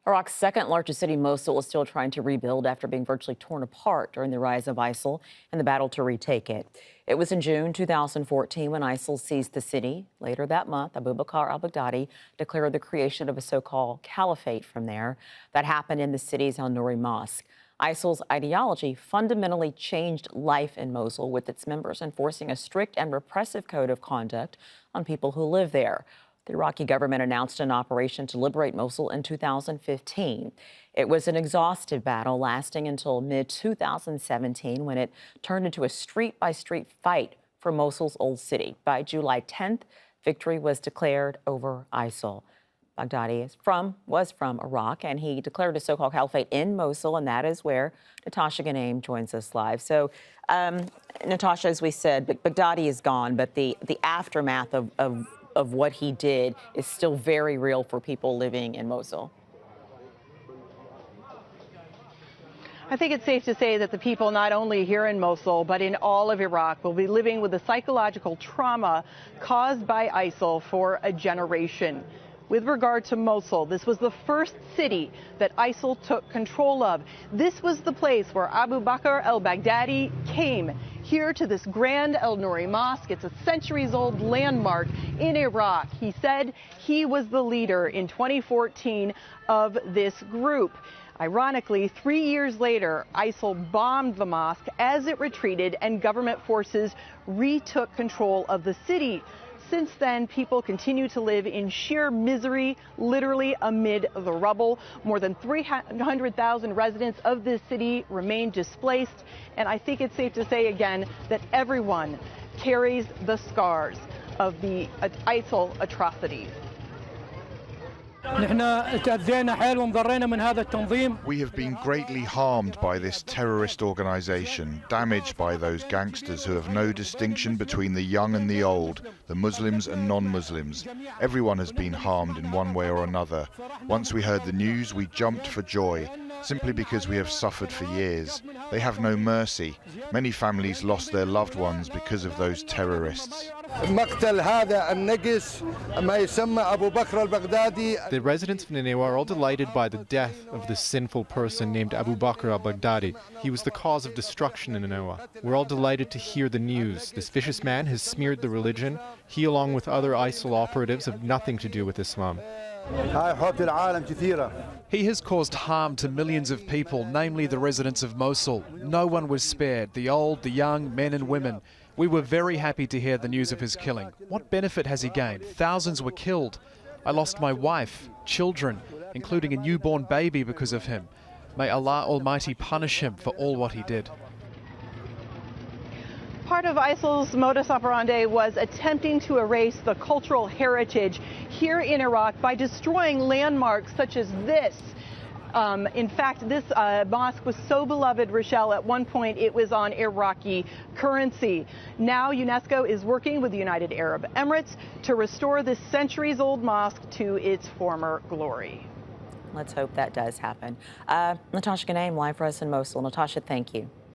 Iraq's second largest city, Mosul, is still trying to rebuild after being virtually torn apart during the rise of ISIL and the battle to retake it. It was in June 2014 when ISIL seized the city. Later that month, Abu Bakr al-Baghdadi declared the creation of a so-called caliphate from there. That happened in the city's al-Nouri mosque. ISIL's ideology fundamentally changed life in Mosul, with its members enforcing a strict and repressive code of conduct on people who live there. The Iraqi government announced an operation to liberate Mosul in 2015. It was an exhaustive battle lasting until mid-2017 when it turned into a street-by-street fight for Mosul's old city. By July 10th, victory was declared over ISIL. Baghdadi was from Iraq, and he declared a so-called caliphate in Mosul, and that is where Natasha Ghoneim joins us live. So, Natasha, as we said, Baghdadi is gone, but the aftermath of what he did is still very real for people living in Mosul. I think it's safe to say that the people not only here in Mosul, but in all of Iraq will be living with the psychological trauma caused by ISIL for a generation. With regard to Mosul, this was the first city that ISIL took control of. This was the place where Abu Bakr al-Baghdadi came here to this grand al-Nouri mosque. It's a centuries-old landmark in Iraq. He said he was the leader in 2014 of this group. Ironically, 3 years later, ISIL bombed the mosque as it retreated and government forces retook control of the city. Since then, people continue to live in sheer misery, literally amid the rubble. More than 300,000 residents of this city remain displaced. And I think it's safe to say again that everyone carries the scars of the ISIL atrocities. We have been greatly harmed by this terrorist organization, damaged by those gangsters who have no distinction between the young and the old, the Muslims and non-Muslims. Everyone has been harmed in one way or another. Once we heard the news, we jumped for joy, simply because we have suffered for years. They have no mercy. Many families lost their loved ones because of those terrorists. The residents of Nineveh are all delighted by the death of this sinful person named Abu Bakr al-Baghdadi. He was the cause of destruction in Nineveh. We're all delighted to hear the news. This vicious man has smeared the religion. He, along with other ISIL operatives, have nothing to do with Islam. He has caused harm to millions of people, namely the residents of Mosul. No one was spared, the old, the young, men and women. We were very happy to hear the news of his killing. What benefit has he gained? Thousands were killed. I lost my wife, children, including a newborn baby because of him. May Allah Almighty punish him for all what he did. Part of ISIL's modus operandi was attempting to erase the cultural heritage here in Iraq by destroying landmarks such as this. In fact, this mosque was so beloved, Rochelle, at one point it was on Iraqi currency. Now UNESCO is working with the United Arab Emirates to restore this centuries-old mosque to its former glory. Let's hope that does happen. Natasha Ghoneim, live for us in Mosul. Natasha, thank you.